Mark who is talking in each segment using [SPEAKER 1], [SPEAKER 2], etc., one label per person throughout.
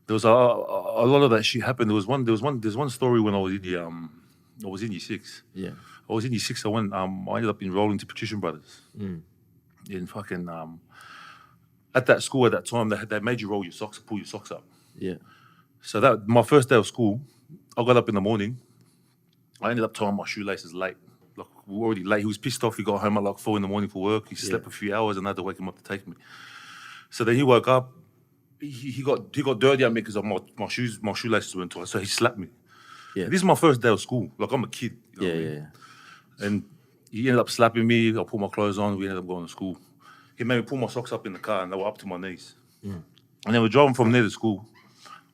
[SPEAKER 1] There was a lot of that shit happened. There's one story when I was in year six.
[SPEAKER 2] Yeah.
[SPEAKER 1] I was in year six. I ended up enrolling to Patrician Brothers. In fucking at that school at that time they made you roll your socks, pull your socks up.
[SPEAKER 2] Yeah.
[SPEAKER 1] So that my first day of school, I got up in the morning. I ended up tying my shoelaces late. Like we were already late. He was pissed off. He got home at like 4 a.m. for work. He slept a few hours, and I had to wake him up to take me. So then he woke up. He got dirty at me because of my shoelaces weren't tied. So he slapped me.
[SPEAKER 2] Yeah.
[SPEAKER 1] This is my first day of school. Like I'm a kid. You know what I mean? And he ended up slapping me. I put my clothes on. We ended up going to school. He made me pull my socks up in the car, and they were up to my knees. And then we're driving from there to school.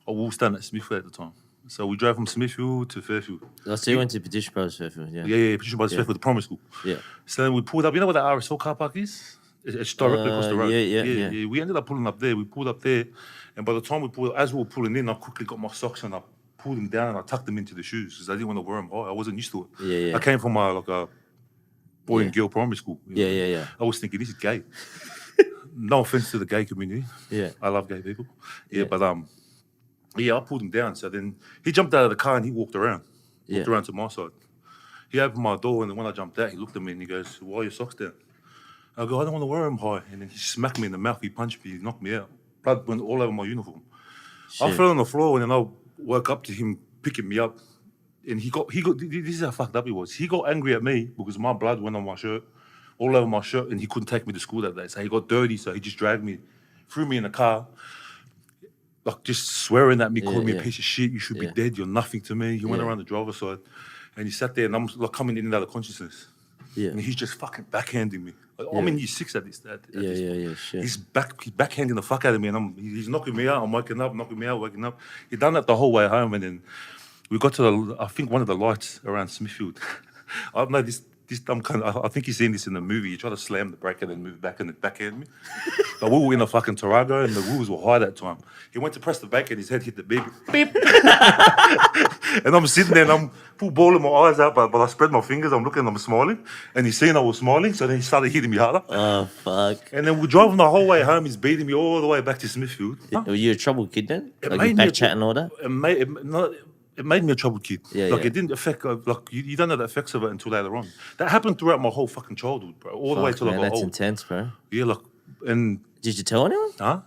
[SPEAKER 1] I was staying at Smithfield at the time. So we drove from Smithfield to Fairfield.
[SPEAKER 2] Oh, so you went to Patrician Brothers Fairfield, yeah?
[SPEAKER 1] Yeah, Patrician Brothers Fairfield, the primary school.
[SPEAKER 2] Yeah.
[SPEAKER 1] So then we pulled up. You know where the RSL car park is? It's directly across the road.
[SPEAKER 2] Yeah.
[SPEAKER 1] We ended up pulling up there. We pulled up there, and by the time as we were pulling in, I quickly got my socks and I pulled them down and I tucked them into the shoes because I didn't want to wear them high. I wasn't used to it.
[SPEAKER 2] Yeah.
[SPEAKER 1] I came from a boy and girl primary school.
[SPEAKER 2] Yeah.
[SPEAKER 1] I was thinking this is gay. No offense to the gay community.
[SPEAKER 2] Yeah.
[SPEAKER 1] I love gay people. But I pulled him down. So then he jumped out of the car and he walked around to my side. He opened my door, and then when I jumped out, he looked at me and he goes, "Why are your socks down?" I go, "I don't want to wear them high." And then he smacked me in the mouth. He punched me. He knocked me out. Blood went all over my uniform. Shit. I fell on the floor, and then I woke up to him picking me up. And he got. This is how fucked up he was. He got angry at me because my blood went on my shirt, all over my shirt, and he couldn't take me to school that day. So he got dirty. So he just dragged me, threw me in the car, like just swearing at me, calling me a piece of shit. You should be dead. You're nothing to me. He went around the driver's side, and he sat there, and I'm like coming in and out of consciousness. Yeah. And he's just fucking backhanding me. Like, I'm in year six at this.
[SPEAKER 2] Shit.
[SPEAKER 1] He's backhanding the fuck out of me, and he's knocking me out. I'm waking up, knocking me out, waking up. He done that the whole way home, and then we got to I think one of the lights around Smithfield. I don't know this dumb kind of, I think you've seen this in the movie. He tried to slam the brake and then move back and it backhand me. But we were in a fucking Tarago and the wheels were high that time. He went to press the brake and his head hit the beep. And I'm sitting there and I'm full bawling my eyes out, but I spread my fingers, I'm looking, I'm smiling. And he's seeing I was smiling, so then he started hitting me harder.
[SPEAKER 2] Oh, fuck.
[SPEAKER 1] And then we're driving the whole way home, he's beating me all the way back to Smithfield.
[SPEAKER 2] Were you a troubled kid then? Like you back chatting all that?
[SPEAKER 1] It made me a troubled kid. It didn't affect, like, you don't know the effects of it until later on. That happened throughout my whole fucking childhood, bro. All the way till I got
[SPEAKER 2] that's
[SPEAKER 1] old.
[SPEAKER 2] Intense, bro.
[SPEAKER 1] Yeah, look, and...
[SPEAKER 2] Did you tell anyone?
[SPEAKER 1] Huh?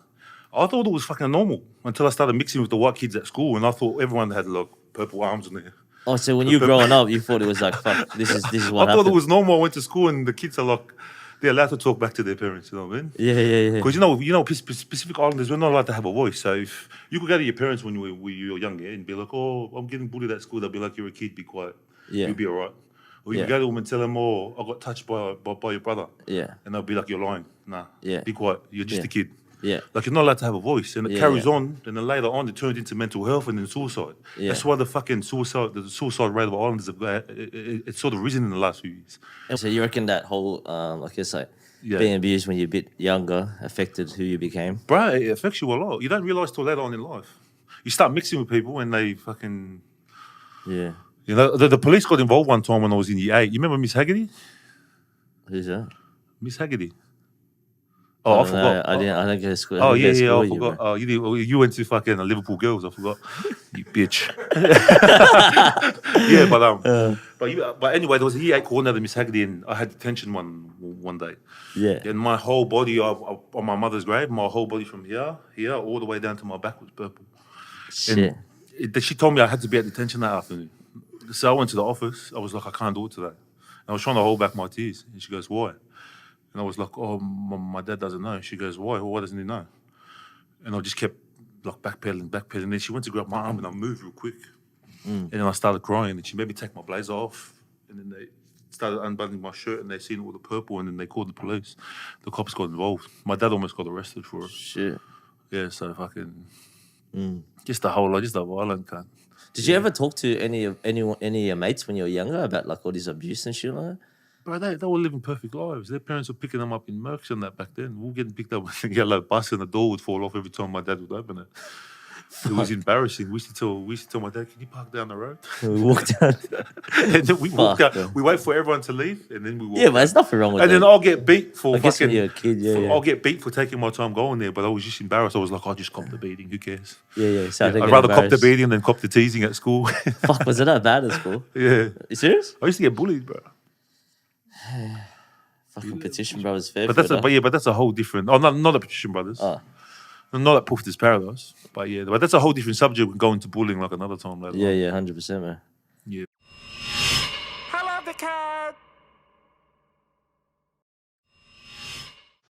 [SPEAKER 1] I thought it was fucking normal until I started mixing with the white kids at school, and I thought everyone had, like, purple arms in there.
[SPEAKER 2] Oh, so when you were growing up, you thought it was like, fuck, this is what happened?
[SPEAKER 1] I thought it was normal. I went to school, and the kids are like, they're allowed to talk back to their parents, you know what I mean?
[SPEAKER 2] Yeah.
[SPEAKER 1] Because, Pacific Islanders, we're not allowed to have a voice. So if you could go to your parents when you were younger and be like, "Oh, I'm getting bullied at school," they'll be like, "You're a kid, be quiet. You'll be all right." Or you can go to them and tell them, "Oh, I got touched by your brother."
[SPEAKER 2] Yeah.
[SPEAKER 1] And they'll be like, "You're lying. Nah, be quiet. You're just a kid."
[SPEAKER 2] Yeah.
[SPEAKER 1] Like, you're not allowed to have a voice. And it carries on, and then later on, it turns into mental health and then suicide. Yeah. That's why the suicide rate of Islanders have it's sort of risen in the last few years.
[SPEAKER 2] So you reckon that whole, being abused when you're a bit younger affected who you became?
[SPEAKER 1] Bro, it affects you a lot. You don't realise till later on in life. You start mixing with people and they fucking...
[SPEAKER 2] Yeah.
[SPEAKER 1] You know, the police got involved one time when I was in year 8. You remember Miss Haggerty?
[SPEAKER 2] Who's that?
[SPEAKER 1] Miss Haggerty. Oh, I forgot.
[SPEAKER 2] I didn't go to school.
[SPEAKER 1] I forgot. Oh, you went to fucking Liverpool Girls. I forgot. You bitch. But anyway, there was a year 8 coordinator, Miss Haggerty, and I had detention one day.
[SPEAKER 2] Yeah.
[SPEAKER 1] And my whole body on my mother's grave, my whole body from here, all the way down to my back was purple.
[SPEAKER 2] Shit.
[SPEAKER 1] And she told me I had to be at detention that afternoon. So I went to the office. I was like, I can't do it today. And I was trying to hold back my tears. And she goes, "Why?" And I was like, "Oh, my dad doesn't know." She goes, "Why? Why doesn't he know?" And I just kept like backpedaling. Then she went to grab my arm and I moved real quick. And then I started crying and she made me take my blazer off. And then they started unbuttoning my shirt and they seen all the purple and then they called the police. The cops got involved. My dad almost got arrested for it.
[SPEAKER 2] Shit.
[SPEAKER 1] Yeah, so fucking... Just a violent cunt.
[SPEAKER 2] Did you ever talk to any of your mates when you were younger about like all this abuse and shit like that?
[SPEAKER 1] Bro, they were living perfect lives. Their parents were picking them up in Mercs and that back then. We were getting picked up with a yellow bus and the door would fall off every time my dad would open it. It was embarrassing. We used to tell my dad, "Can you park down the road?"
[SPEAKER 2] We walked down.
[SPEAKER 1] And then we walked
[SPEAKER 2] Fuck,
[SPEAKER 1] out.
[SPEAKER 2] man.
[SPEAKER 1] We wait for everyone to leave, and then we walk.
[SPEAKER 2] Yeah, but there's nothing wrong with
[SPEAKER 1] And
[SPEAKER 2] that.
[SPEAKER 1] then I'll get beat for
[SPEAKER 2] I guess when
[SPEAKER 1] fucking.
[SPEAKER 2] you're a kid, yeah.
[SPEAKER 1] I'll get beat for taking my time going there, but I was just embarrassed. I was like, "I'll just cop the beating. Who cares?"
[SPEAKER 2] Yeah. So
[SPEAKER 1] I'd rather cop the beating than cop the teasing at school.
[SPEAKER 2] Fuck, was it that bad at school?
[SPEAKER 1] Yeah.
[SPEAKER 2] You serious?
[SPEAKER 1] I used to get bullied, bro.
[SPEAKER 2] Fucking Petition Brothers fair.
[SPEAKER 1] But that's a whole different. Oh, not the Petition Brothers.
[SPEAKER 2] Oh.
[SPEAKER 1] Not at Poofters Paradise. But that's a whole different subject. We go into bullying like another time later.
[SPEAKER 2] Yeah, 100%, man.
[SPEAKER 1] Yeah.
[SPEAKER 3] I love the cat.